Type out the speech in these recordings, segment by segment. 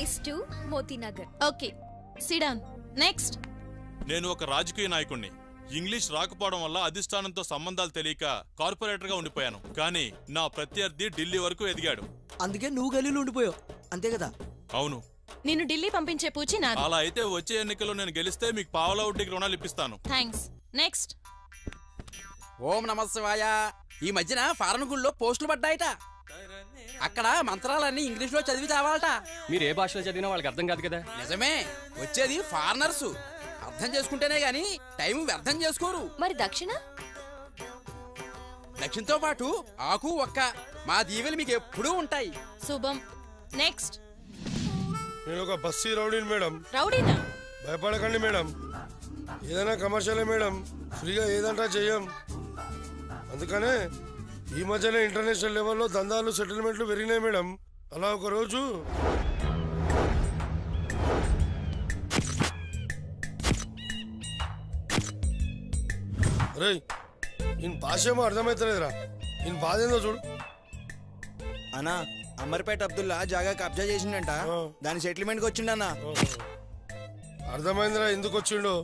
Face 2 Moti Nagar. Okay sit down. Next. నేను ఒక రాజకీయ నాయకుణ్ణి. ఇంగ్లీష్ రాకపోవడం వల్ల అధిష్టానంతో సంబంధాలు తెలియక కార్పొరేటర్ గా ఉండిపోయాను. కానీ నా ప్రత్యర్థి ఢిల్లీ వరకు ఎదిగాడు. అందుకే నువ్వు గలీలో ఉండిపోయావు అంతే కదా? అవును. నిన్ను ఢిల్లీ పంపించే పూచి నాది. అలా అయితే వచ్చే ఎన్నికల్లో నేను గెలిస్తే మీకు పావలా వడ్డీకి రుణాలు ఇప్పిస్తాను. థ్యాంక్స్. నెక్స్ట్. ఓం నమ శివాయ. ఈ మధ్యన ఫారెన్ గుళ్ళో పోస్టులు పడ్డాయట. అక్కడ మంత్రాలన్నీ ఇంగ్లీష్ లో చదివి చావాలట. మీరు ఏ భాషలో చదివినా వాళ్ళకి అర్థం కాదు కదా. నిజమే. వచ్చేది ఫారినర్స్. అర్థం చేసుకుంటేనే గాని టైం వ్యర్థం చేసుకోరు. మరి దక్షిణ? దక్షిణతో పాటు ఆకు ఒక్క మా దీవెలు మీకు ఎప్పుడూ ఉంటాయి. శుభం. నెక్స్ట్. నేను ఒక బస్సీ రౌడీని మేడం. రౌడీనా? భయపడకండి మేడం. ఏదైనా కమర్షియలే మేడం. ఫ్రీగా ఏదంటా చెయ్యం. అందుకనే ఈ మధ్యనే ఇంటర్నేషనల్ లెవెల్లో దందాలు సెటిల్మెంట్లు పెరిగినాయి మేడం. అలా ఒక రోజు రేయ్ ఈయన భాష ఏమో అర్థమవుతలేదురా. ఈయన బాధ ఏందో చూడు. అన్నా అమర్పేట అబ్దుల్లా జాగా కబ్జా చేసిండంట. దాని సెటిల్మెంట్ కి వచ్చిండన్నా. అర్థమైందిరా ఎందుకు వచ్చిండో.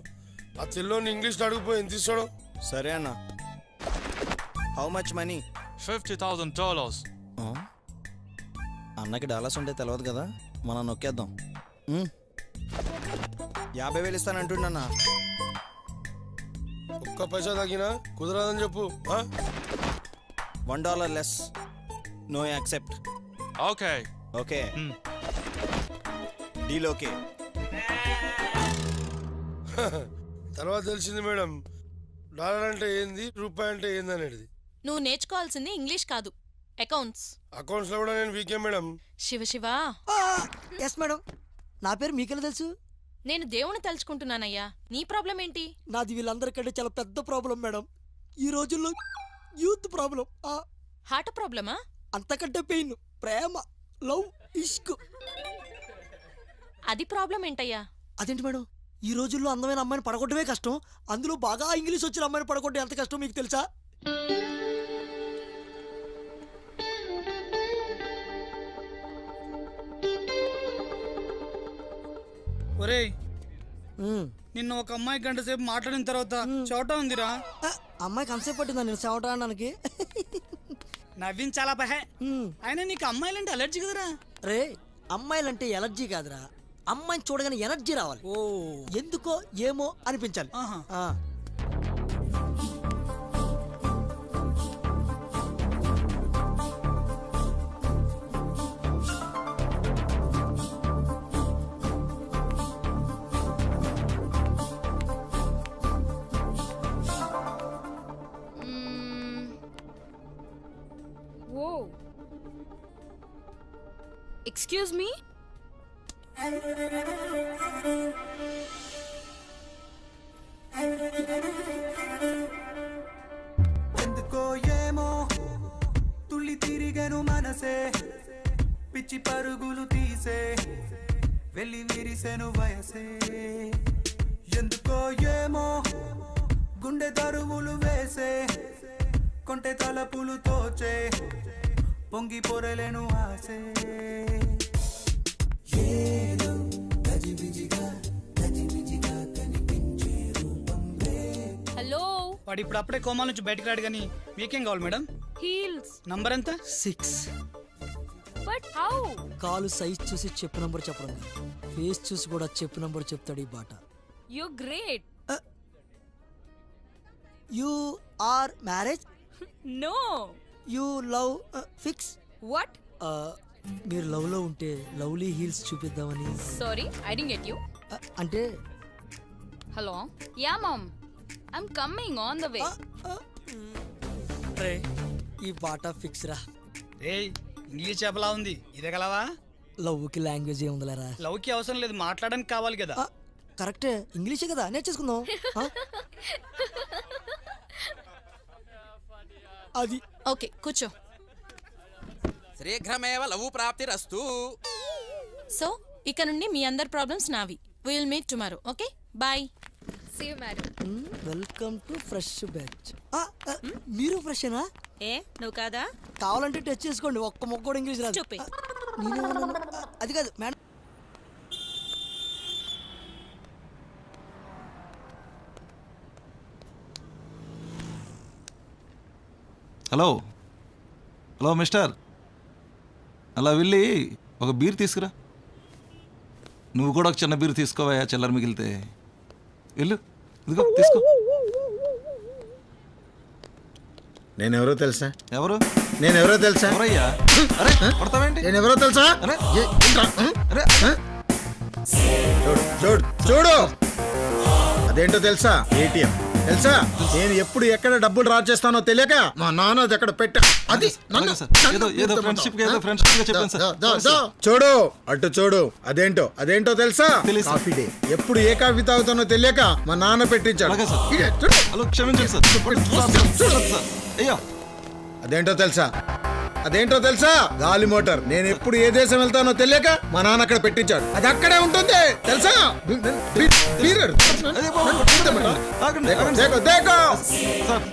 ఆ తెల్లోని ఇంగ్లీష్ అడుగుపోయి ఎంత ఇస్తాడో. సరే అన్న. How much money? $50,000. అన్నకి డాలర్స్ ఉంటే తెలియదు కదా, మనం నొక్కేద్దాం. 50,000 ఇస్తానంటుండన్నా. ఒక్క పైసా తగ్గినా కుదరదని చెప్పు. $1 less. No accept. Okay. Okay deal. Okay. తర్వాత తెలిసింది మేడం డాలర్ అంటే ఏంది, రూపాయి అంటే ఏంది అనేది. నువ్వు నేర్చుకోవాల్సింది ఇంగ్లీష్ కాదు, అకౌంట్స్. అకౌంట్స్ లో కూడా నేను వీకే madam. Shiva Shiva. Yes madam. నా పేరు మీకెలా తెలుసు? నేను దేవుని తలుచుకుంటున్నానయ్యా. నీ ప్రాబ్లం ఏంటి? నాది వీళ్ళందరికంటే చాలా పెద్ద ప్రాబ్లం మేడం. ఈ రోజుల్లో యూత్ ప్రాబ్లం. హార్ట్ ప్రాబ్లమా? అంతకంటే పెయిన్. ప్రేమ, లవ్, ఇష్క్. అది ప్రాబ్లం ఏంటయ్యా? అదేంటి మేడం, ఈ రోజుల్లో అందమైన అమ్మాయిని పడగొట్టడమే కష్టం, అందులో బాగా ఇంగ్లీష్ వచ్చిన అమ్మాయిని పడగొట్టడం ఎంత కష్టం మీకు తెలుసా? ఒరేయ్, నిన్న ఒక అమ్మాయి గంట సేపు మాట్లాడిన తర్వాత చోట ఉందిరా. అమ్మాయికి అంతసేపు పట్టిందా నేను సేవటానికి? నవ్వించాలా పహే. అయినా నీకు అమ్మాయిలంటే అలర్జీ కదరా. రే, అమ్మాయిలంటే ఎలర్జీ కాదురా, అమ్మాయిని చూడగానే ఎనర్జీ రావాలి. ఓ, ఎందుకో ఏమో అనిపించాలి. Excuse me. ఎందుకో ఏమో తుళ్ళి తిరిగను మనసే, పిచ్చి పరుగులు తీసే వెళ్ళి విరిసెను వయసే. ఎందుకో ఏమో గుండె దరువులు వేసే, కొంటె తలపులు తోచే పొంగి పొరలేను ఆసే. హలో. వాడు ఇప్పుడు అప్పుడే కోమా నుంచి బయటకు రాడు. కానీ మీకేం కావాలి మేడం? హీల్స్. నంబర్ ఎంత? 6. But how? కాలు సైజ్ చూసి చెప్పు నంబర్ చెప్పడం కాదు, ఫేస్ చూసి కూడా చెప్పు నంబర్ చెప్తాడు ఈ బాట. You great. You are marriage? No. You love fix? What? మీరు లవ్ లో ఉంటే లవ్లీ హీల్స్ చూపిద్దామని. Sorry, I didn't get you. అంటే hello. Yeah mom, I'm coming on the way. రే, ఈ బాట ఫిక్స్ రా. రేయ్, ఇంగ్లీష్ చెప్పలా ఉంది, ఇదే కలవా? లవ్ కి లాంగ్వేజ్ ఏముందిలేరా. లవ్ కి అవసరం లేదు, మాట్లాడడానికి కావాలి కదా. కరెక్టే, ఇంగ్లీషే కదా, నేర్చేసుకుందాం. అది ఓకే, కూర్చో. శీఘ్రమేవ లవ్ ప్రాప్తిరస్తు. సో ఇక నుండి మీ అందరి ప్రాబ్లమ్స్ నావి. We will meet tomorrow. Okay, bye. See you madam. Welcome to fresh batch. మీరు ఫ్రెషేనా? ఏ, నువ్వు కాదా? కావాలంటే టెస్ట్ చేసుకోండి, ఒక్క మొక్క కూడా ఇంగ్లీష్ రాదు. చూపి. అది కాదు మేడం. హలో హలో మిస్టర్, అలా వెళ్ళి ఒక బీర్ తీసుకురా. నువ్వు కూడా ఒక చిన్న బీర్ తీసుకోవా, చిల్లర మిగిలితే. వెళ్ళు, ఇదిగో తీసుకో. నేనెవరో తెలుసా? ఎవరు? నేనెవరో తెలుసా? ఎవరయ్యా? అరే కొడతావేంటి? నేనెవరో తెలుసా? అరే అరే చూడు చూడు చూడు, అదేంటో తెలుసా? ఏటీఎం తెలుసా? నేను ఎప్పుడు ఎక్కడ డబ్బులు డ్రా చేస్తానో తెలియక మా నాన్న అది ఎక్కడ పెట్టా. అది అలాగే సార్. ఏదో ఫ్రెండ్షిప్ గా చెప్పాను సార్. చూడు అటు చూడు, అదేంటో తెలుసా? తెలీదు సార్. Coffee day. ఎప్పుడు ఏ కాఫీ తాగుతానో తెలియక మా నాన్న పెట్టించాడు. అలాగే సార్. ఇదే, చూడు. హలో క్షమించండి సార్. సార్ అయ్యో, అదేంటో తెలుసా? గాలి మోటార్. నేను ఎప్పుడు ఏ దేశం వెళ్తానో తెలియక మా నాన్న అక్కడ పెట్టించాడు. అది అక్కడే ఉంటుంది తెలుసా? సార్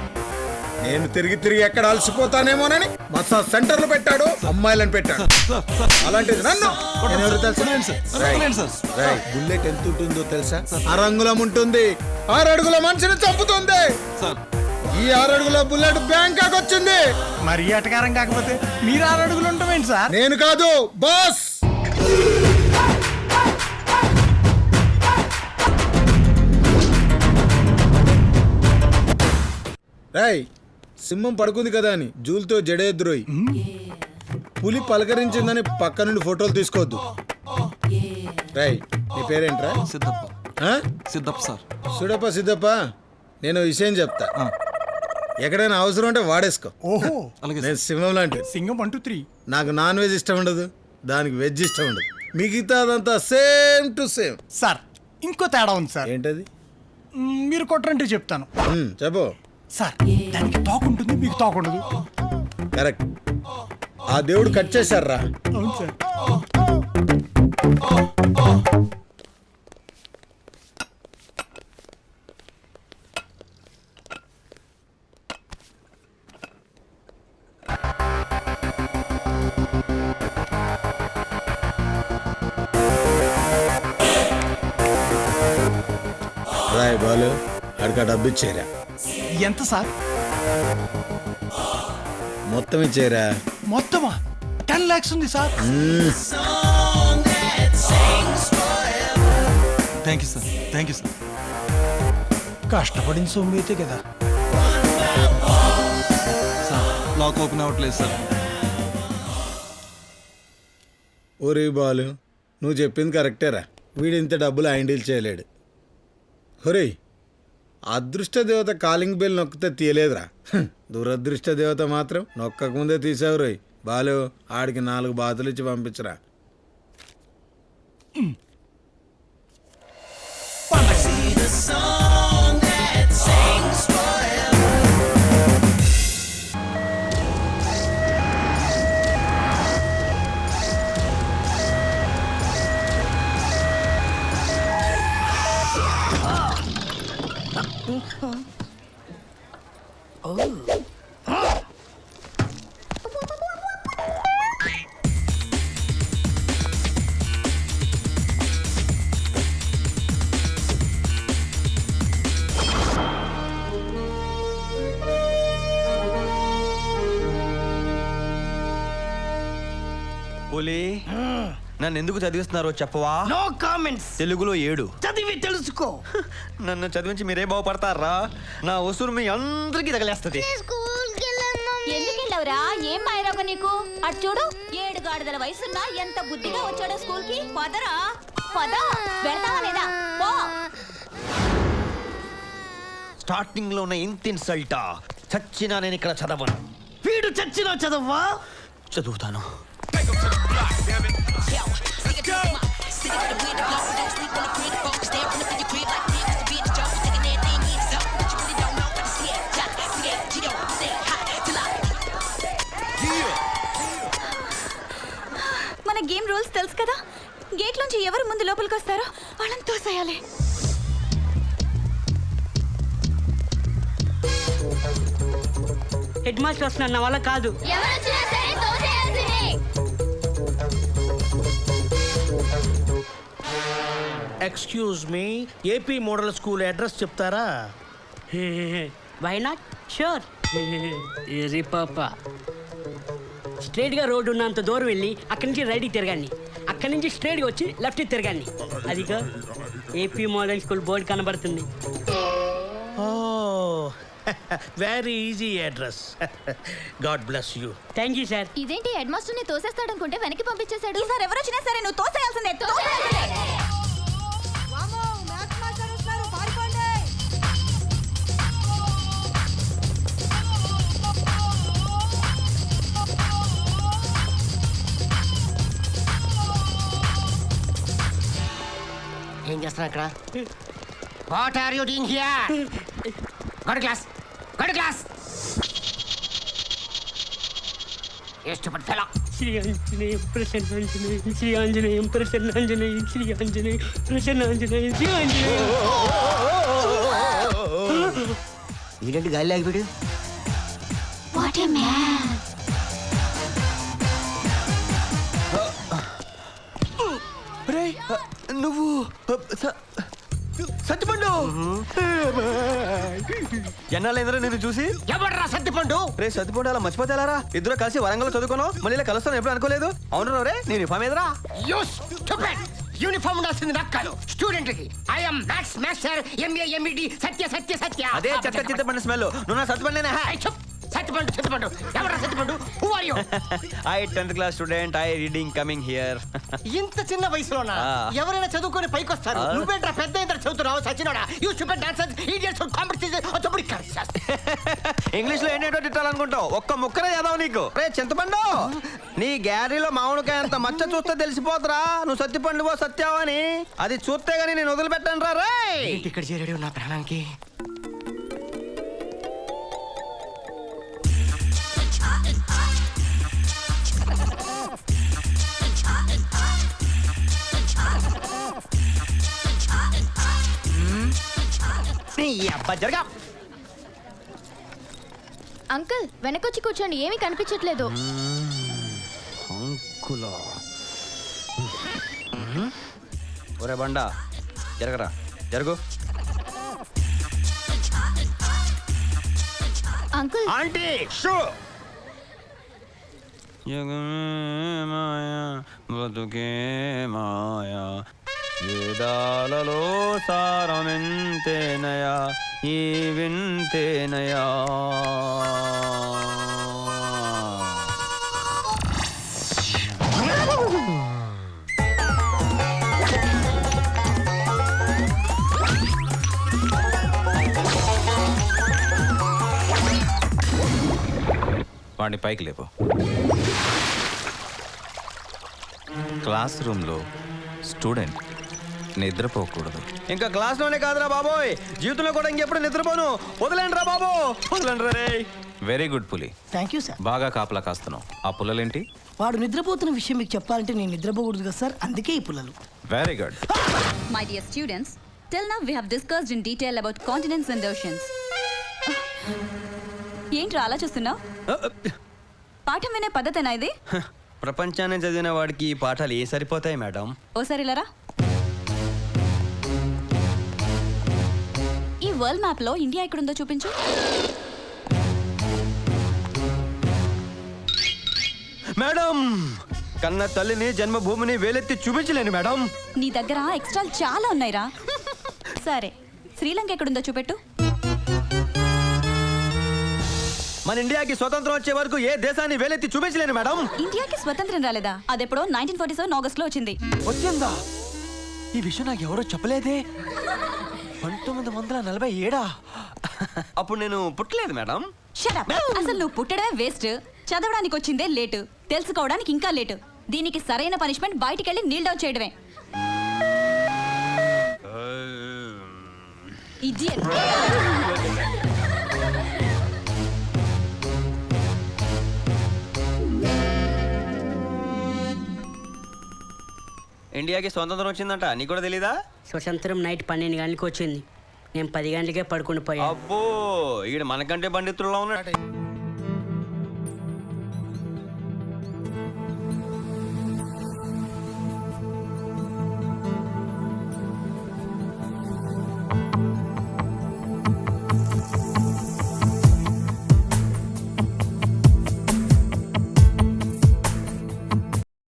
నేను తిరిగి ఎక్కడ అలసిపోతానేమోనని మసాజ్ సెంటర్లు పెట్టాడు, అమ్మాయిలను పెట్టాడు. అలాంటిది నన్ను నేనెవరో తెలుసా? రేయ్, బుల్లెట్ ఎంత ఉంటుందో తెలుసా? 6 అంగుళం ఉంటుంది. 6 అడుగుల మనిషిని చంపుతుంది. సార్ ఈ 6 అడుగుల బుల్లెట్ బ్యాంకాక్ వచ్చింది. మరి అటకారం కాకపోతే మీరు 6 అడుగులు ఉంటామేంటి సార్? నేను కాదు, బాస్. రేయ్, సింహం పడుకుంది కదా అని జూలతో జడేద్రోయ్. పులి పలకరించిందని పక్క నుండి ఫోటోలు తీసుకోవద్దు. రేయ్, నీ పేరేంట్రా? సిద్ధప్ప. ఆ? సిద్ధప్ప సార్. సిద్ధప్ప, నేను విషయం చెప్తా. ఎక్కడైనా అవసరం ఉంటే వాడేసుకో. ఓహో, అలాగే నేను సింహం లాంటి. సింగం 1 2 3. నాకు నాన్ వెజ్ ఇష్టం ఉండదు, దానికి వెజ్ ఇష్టం ఉండదు. మిగతాదంతా సేమ్ టు సేమ్. సార్ ఇంకో తేడా ఉంది సార్. ఏంటది? మీరు కొట్టరంటే చెప్తాను. చెప్పు. సార్ దానికి తోక ఉంటుంది, మీకు తోక ఉండదు. కరెక్ట్. ఆ దేవుడు కట్ చేశారా? అవును సార్. రాయ్ బాలు, అడిగా డబ్బు ఇచ్చేరా. ఎంత సార్? మొత్తం ఇచ్చేరా. మొత్తమా? 10 lakhs ఉంది sir. Thank you sir. Thank you sir. కష్టపడిన సొమ్ము అయితే కదా సార్. లాక్ ఓపెన్ అవ్వట్లేదు సార్. ఓరే బాలు, నువ్వు చెప్పింది కరెక్టేరా. వీడు ఇంత డబ్బులు హ్యాండిల్ చేయలేడు. ఒరేయ్, అదృష్ట దేవత కాలింగ్ బెల్ నొక్కితే తీయలేదురా. దురదృష్ట దేవత మాత్రం నొక్కకముందే తీసావు రోయ్. బాలు, ఆడికి 4 బాతులు ఇచ్చి పంపించరా. పులి, నన్ను ఎందుకు చదివిస్తున్నారో చెప్పవా? No comments. తెలుగులో 7 చదివి తెలుసుకో. నన్ను చదివించి మీరే బాగుపడతారా? నా వసూలు మీ అందరికీ తగలేస్తుంది. ఎందుకు వెళ్ళవురా? ఏం మాయరాక నీకు? అటు చూడు, 7 గాడిదల వయసున్నా ఎంత బుద్ధిగా వచ్చాడో స్కూల్ కి. పదరా పద, వెళ్తావా లేదా? పో. స్టార్టింగ్ లో ఉన్న ఇంత ఇన్సల్టా? చచ్చినా నేను ఇక్కడ చదవను. వీడు చచ్చినా చదవ్వా? చదువుతాను. మన గేమ్ రూల్స్ తెలుసు కదా. గేట్ నుంచి ఎవరు ముందు లోపలికి వస్తారో వాళ్ళని తోసేయాలి. హెడ్ మాస్టర్ వస్తున్నా, నా వల్ల కాదు. Excuse me, AP model school address చెప్తారా? వై నాట్ షూర్ ఈజీ పాప స్ట్రైట్గా రోడ్డు ఉన్నంత దూరం వెళ్ళి అక్కడి నుంచి రైట్కి తిరగాన్ని అక్కడి నుంచి స్ట్రైట్గా వచ్చి లెఫ్ట్కి తిరగాన్ని అదిగా ఏపీ మోడల్ స్కూల్ బోర్డు కనబడుతుంది. Very easy address. God bless you. Thank you sir. ఇదేంటి హెడ్ మాస్టర్ ని తోసేస్తాడనుకుంటే వెనక్కి పంపించేశాడు. ఈసారి ఎవరు వచ్చినా సరే నువ్వు తోసేయాల్సిందే. తోసేయాల్సిందే. ఏం చేస్తున్నా అక్కడ? What are you doing here? Go to class, go to class. Stupid fellow. Shri Anjaneyam Prasannanjaneyam, Shri Anjaneyam Prasannanjaneyam, Shri Anjaneyam Prasannanjaneyam, Shri Anjaneyam. వీడంటే గాలి ఆగిపోయాడు. What a man. నువ్వు సత్తిపండు ఎన్నాళ్ళైందిరా నేను చూసి. ఎవడ్రా సత్తిపండు? రే సత్తిపండు అలా మర్చిపోతేలారా? ఇద్దరు కలిసి వరంగల్ చదువుకున్నావు, మళ్ళీ ఇలా కలుస్తాను ఎప్పుడు అనుకోలేదు. అవును రే, నేను ఇన్ఫామ్ ఎదురా. యూనిఫామ్ ఉండాల్సింది నాకు కాదు, స్టూడెంట్ కి. I'm maths master MA MEd Satya Satya Satya. అదే చెత్త చింతపండు స్మెల్. నువ్వు నా సత్తిపండునే. సత్తిపండు సత్తిపండు ఎవరా Sattipandu? Who are you? I 10th class student, I reading coming here. ఇంత చిన్న వయసులోనా ఎవరైనా చదువుకొని పైకి వస్తారు? నువ్వేంట్రా పెద్ద ఇంత చదువుతున్నావు సచినోడా? You stupid dancers idiots competition అతబడి కర్సస్. ఇంగ్లీష్ లో ఏంటో తిట్టాలనుకుంటావు, ఒక్క ముక్కనే చదవవు నీకు. రే చింతపండు, నీ గ్యారీలో మామిడికాయ అంత మచ్చ చూస్తే తెలిసిపోతురా నువ్వు సత్తిపండువో సత్యావో అని. అది చూస్తే గానీ నేను వదిలిపెట్టాను రా. రే ఇక్కడ చేరాడు నా ప్రాణానికి. అంకుల్ వెనకొచ్చి కూర్చోండి, ఏమీ కనిపించట్లేదు. ఒరే బండా జరగరా, జరుగు. అంకుల్ ఆంటీ మాయా బతుకే మాయా, వేదాలలో సారమెంతేనయా ఈ వింతేనయా. వాడిని పైకి లేపు. క్లాస్ రూమ్లో స్టూడెంట్ నిద్రపోకూడదు. ఇంకా క్లాస్ లోనే కాదురా బాబోయ్, జీవితంలో కూడా ఇంకెప్పుడు నిద్రపోను. వదిలేండి రా బాబు, వదిలేండి రే. వెరీ గుడ్ పులి, థ్యాంక్ యూ సార్. బాగా కాపలా కాస్తున్నావు. ఆ పుల్లలేంటి? వాడు నిద్రపోతున్న విషయం మీకు చెప్పాలంటే నేను నిద్రపోకూడదు కదా సార్, అందుకే ఈ పుల్లలు. Very good. My dear students, till now we have discussed in detail about continents and oceans. ఏంట్రా అలా చూస్తున్నావు? పాఠం వినే పద్ధతేనా ఇది? ప్రపంచాన్ని చదివిన వాడికి ఈ పాఠాలు ఏ సరిపోతాయి మేడం? ఓసారి ఇలారా. ఈ వరల్డ్ మ్యాప్ లో ఇండియా ఎక్కడుందో చూపించు. మేడం, కన్న తల్లిని జన్మభూమిని వేలెత్తి చూపించలేను మేడం. నీ దగ్గర ఎక్స్ట్రాలు చాలా ఉన్నాయిరా. సరే, శ్రీలంక ఎక్కడుందో చూపెట్టు. మన ఇండియాకి స్వతంత్రం వచ్చే వరకు ఏ దేశాన్ని వేలెత్తి చూపించలేను మేడం. ఇండియాకి స్వతంత్రం రాలేదా? అదెప్పుడో 1947 ఆగస్ట్ లో వచ్చింది. వచ్చిందా? ఈ విషయం నాకు ఎవరో చెప్పలేదే. 1947. అప్పుడు నేను పుట్టలేదు మేడం. Shut up. అసలు నువ్వు పుట్టడమే వేస్ట్, చదవడానికి వచ్చిందే లేటు, తెలుసుకోవడానికి ఇంకా లేటు. దీనికి సరైన పనిష్మెంట్ బయటికెళ్ళి నీల్ డౌన్ చేయడమే. Idiot. ఇండియాకి స్వతంత్రం వచ్చిందంట, నీకు కూడా తెలీదా? స్వతంత్రం నైట్ 12 గంటలకు వచ్చింది. నేను 10 గంటలకే పడుకుని పోయా. అబ్బో, ఈడు మనకంటే పండితుల్లో ఉన్నాడు.